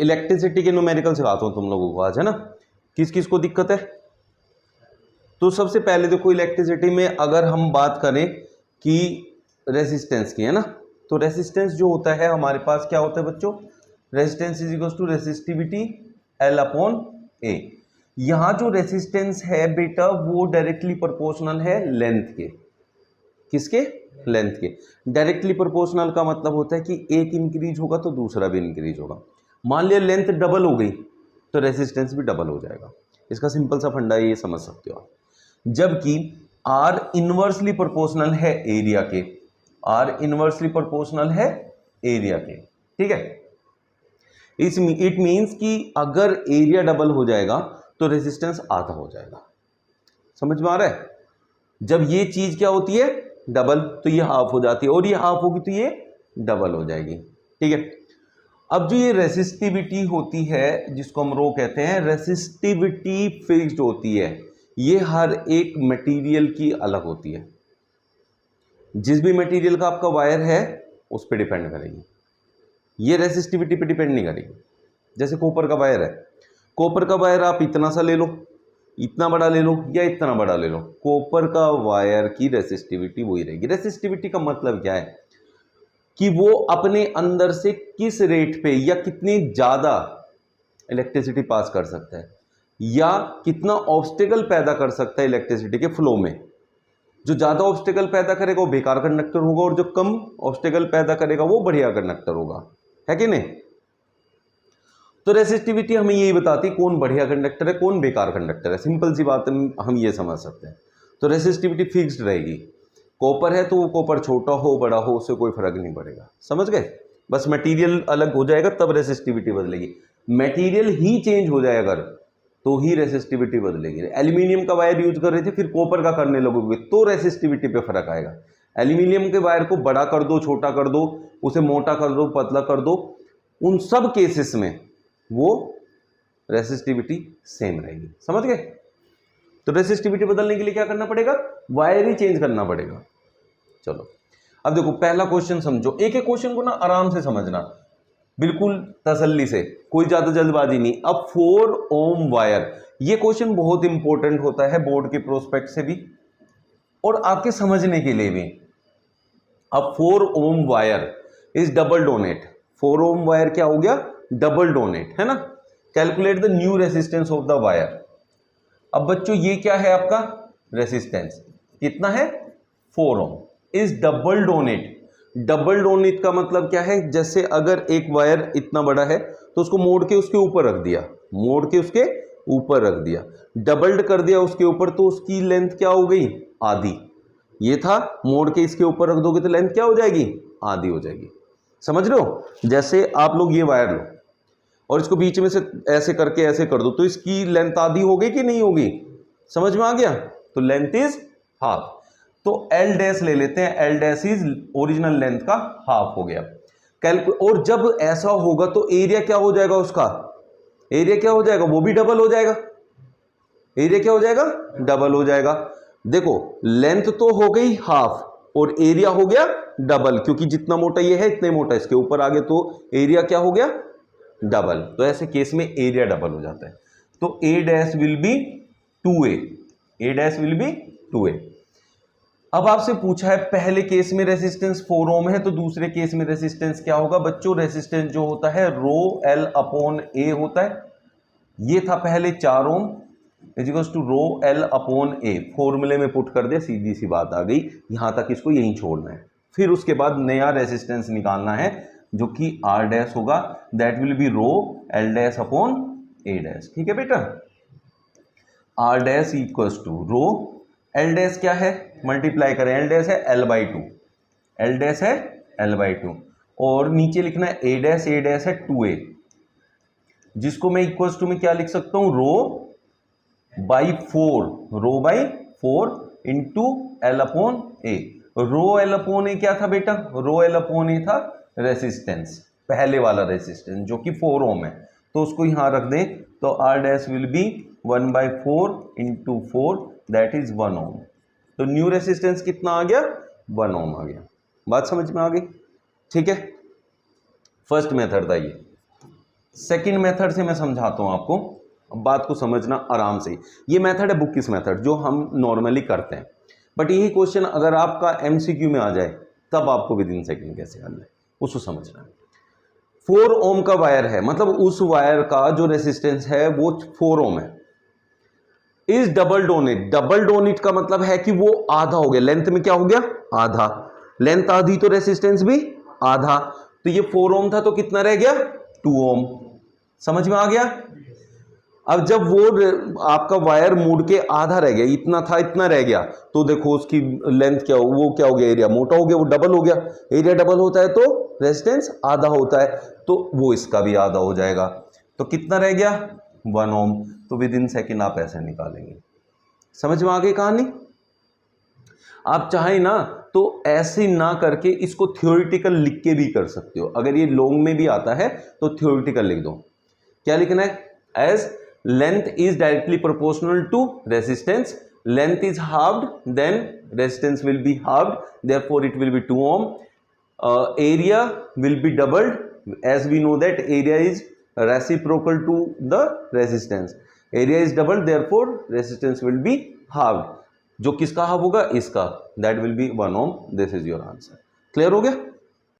Electricity के numerical सिखाता हूं तुम लोगों को आज, है ना। किस किस को दिक्कत है? तो सबसे पहले देखो इलेक्ट्रिसिटी में अगर हम बात करें कि रेजिस्टेंस की, है ना, तो रेजिस्टेंस जो होता है हमारे पास क्या होता है बच्चों? Resistance is equal to resistivity L upon A। यहां जो रेजिस्टेंस है बेटा वो डायरेक्टली प्रोपोर्शनल है लेंथ के। किसके? लेंथ के। डायरेक्टली प्रोपोर्शनल का मतलब होता है कि एक इंक्रीज होगा तो दूसरा भी इंक्रीज होगा। मान लिया लेंथ डबल हो गई तो रेजिस्टेंस भी डबल हो जाएगा। इसका सिंपल सा फंडा ये समझ सकते हो आप। जबकि R इनवर्सली प्रोपोर्शनल है एरिया के, R इनवर्सली प्रोपोर्शनल है एरिया के, ठीक है। इट मींस कि अगर एरिया डबल हो जाएगा तो रेजिस्टेंस आधा हो जाएगा। समझ में आ रहा है? जब ये चीज क्या होती है डबल, तो ये हाफ हो जाती है, और ये हाफ होगी तो ये डबल हो जाएगी, ठीक है। अब जो ये रेसिस्टिविटी होती है जिसको हम रो कहते हैं, रेसिस्टिविटी फिक्स्ड होती है। ये हर एक मटेरियल की अलग होती है। जिस भी मटेरियल का आपका वायर है उस पर डिपेंड करेगी, ये रेसिस्टिविटी पे डिपेंड नहीं करेगी। जैसे कॉपर का वायर है, कॉपर का वायर आप इतना सा ले लो, इतना बड़ा ले लो या इतना बड़ा ले लो, कॉपर का वायर की रेसिस्टिविटी वही रहेगी। रेसिस्टिविटी का मतलब क्या है कि वो अपने अंदर से किस रेट पे या कितनी ज्यादा इलेक्ट्रिसिटी पास कर सकता है, या कितना ऑब्स्टेकल पैदा कर सकता है इलेक्ट्रिसिटी के फ्लो में। जो ज्यादा ऑब्स्टेकल पैदा करेगा वो बेकार कंडक्टर होगा, और जो कम ऑब्स्टेकल पैदा करेगा वो बढ़िया कंडक्टर होगा, है कि नहीं। तो रेसिस्टिविटी हमें यही बताती है कौन बढ़िया कंडक्टर है कौन बेकार कंडक्टर है। सिंपल सी बात हम ये समझ सकते हैं। तो रेसिस्टिविटी फिक्स्ड रहेगी। कॉपर है तो वो कॉपर छोटा हो बड़ा हो उससे कोई फर्क नहीं पड़ेगा, समझ गए। बस मटेरियल अलग हो जाएगा तब रेसिस्टिविटी बदलेगी। मटेरियल ही चेंज हो जाएगा अगर तो ही रेसिस्टिविटी बदलेगी। एल्यूमिनियम का वायर यूज कर रहे थे फिर कॉपर का करने लगोगे तो रेसिस्टिविटी पे फर्क आएगा। एल्यूमिनियम के वायर को बड़ा कर दो, छोटा कर दो, उसे मोटा कर दो, पतला कर दो, उन सब केसेस में वो रेसिस्टिविटी सेम रहेगी, समझ गए। तो रेसिस्टिविटी बदलने के लिए क्या करना पड़ेगा? वायर ही चेंज करना पड़ेगा। चलो अब देखो पहला क्वेश्चन समझो। एक एक क्वेश्चन को ना आराम से समझना, बिल्कुल तसल्ली से, कोई ज्यादा जल्दबाजी नहीं। अब 4 ओम वायर, ये क्वेश्चन बहुत इंपॉर्टेंट होता है बोर्ड के प्रोस्पेक्ट से भी और आपके समझने के लिए भी। अब 4 ohm wire is double donate. 4 ohm wire क्या हो गया? डबल डोनेट, है ना। Calculate the new resistance of the wire. अब बच्चों ये क्या है आपका रेसिस्टेंस, कितना है? 4 ohm is double donate. Double donate का मतलब क्या है? जैसे अगर एक वायर इतना बड़ा है तो उसको मोड़ के उसके ऊपर रख दिया, मोड़ के उसके ऊपर रख दिया, डबल्ड कर दिया उसके ऊपर, तो उसकी लेंथ क्या हो गई? आधी। ये था, मोड़ के इसके ऊपर रख दोगे तो लेंथ क्या हो जाएगी? आधी हो जाएगी। समझ रहे हो? जैसे आप लोग ये वायर लो और इसको बीच में से ऐसे करके ऐसे कर दो तो इसकी लेंथ आधी हो गई कि नहीं होगी? समझ में आ गया? तो लेंथ इज हाफ। तो एल डैश ले लेते हैं, L dash is original length का हाफ हो गया। और जब ऐसा होगा तो एरिया क्या हो जाएगा उसका? एरिया क्या हो जाएगा? वो भी डबल हो जाएगा। एरिया क्या हो जाएगा? डबल हो जाएगा। देखो लेंथ तो हो गई हाफ और एरिया हो गया डबल, क्योंकि जितना मोटा ये है इतने मोटा इसके ऊपर आ गए तो एरिया क्या हो गया? डबल। तो ऐसे केस में एरिया डबल हो जाता है। तो A dash will be 2a, A dash will be 2a। अब आपसे पूछा है पहले केस में रेसिस्टेंस 4 ओम है तो दूसरे केस में रेसिस्टेंस क्या होगा? बच्चों रेसिस्टेंस जो होता है रो एल अपॉन ए होता है। ये था पहले 4 ohm is equals to rho L upon A. फॉर्मूले में पुट कर दिया, सीधी सी बात आ गई। यहां तक इसको यहीं छोड़ना है। फिर उसके बाद नया रेसिस्टेंस निकालना है जो कि आर डैश होगा, that will be rho L dash upon A dash. ठीक है बेटा, R dash equals to rho L dash क्या है? मल्टीप्लाई करें, एल डैश है एल बाई 2, एल डैश है एल बाई 2 और नीचे लिखना है ए डैश, ए डैश है 2a, जिसको मैं इक्वल्स टू में क्या लिख सकता हूं? Rho by 4, rho by 4 into L upon A. Rho L upon A क्या था बेटा? रो एल अपॉन ए था रेसिस्टेंस, पहले वाला रेसिस्टेंस जो कि 4 ओम है, तो उसको यहां रख दें तो R dash will be 1/4 into 4 that is 1 ohm. तो न्यू रेसिस्टेंस कितना आ गया? 1 ओम आ गया। बात समझ में आ गई? ठीक है, फर्स्ट मेथड था ये। सेकंड मेथड से मैं समझाता हूं आपको, अब बात को समझना आराम से। ये मेथड है बुकिस मेथड जो हम नॉर्मली करते हैं, बट यही क्वेश्चन अगर आपका एमसीक्यू में आ जाए तब आपको विद इन सेकेंड कैसे करना है उसको समझना है। 4 ओम का वायर है, मतलब उस वायर का जो रेसिस्टेंस है वो 4 ओम है। Is double donate, double donate का मतलब है कि वो आधा हो गया, लेंथ में क्या हो गया आधा, लेंथ आधी तो रेसिस्टेंस भी आधा, तो ये 4 ओम था तो कितना रह गया 2 ओम। समझ में आ गया। अब जब वो आपका वायर मोड़ के आधा रह गया, इतना था इतना रह गया, तो देखो उसकी लेंथ क्या हो, वो क्या हो गया, एरिया मोटा हो गया, वो डबल हो गया। एरिया डबल होता है तो रेजिस्टेंस आधा होता है, तो वो इसका भी आधा हो जाएगा, तो कितना रह गया 1 ओम। तो विद इन सेकेंड आप ऐसे निकालेंगे। समझ में आ गई कहानी। आप चाहें ना तो ऐसे ना करके इसको थ्योरेटिकल लिख के भी कर सकते हो, अगर ये लॉन्ग में भी आता है तो थ्योरेटिकल लिख दो। क्या लिखना है, as length is directly proportional to resistance, length is halved then resistance will be halved, therefore it will be 2 ohm. Area will be doubled as we know that area is reciprocal to the resistance, area is doubled therefore resistance will be halved, जो किसका half होगा इसका, that will be 1 ohm. This is your answer. Clear हो गया।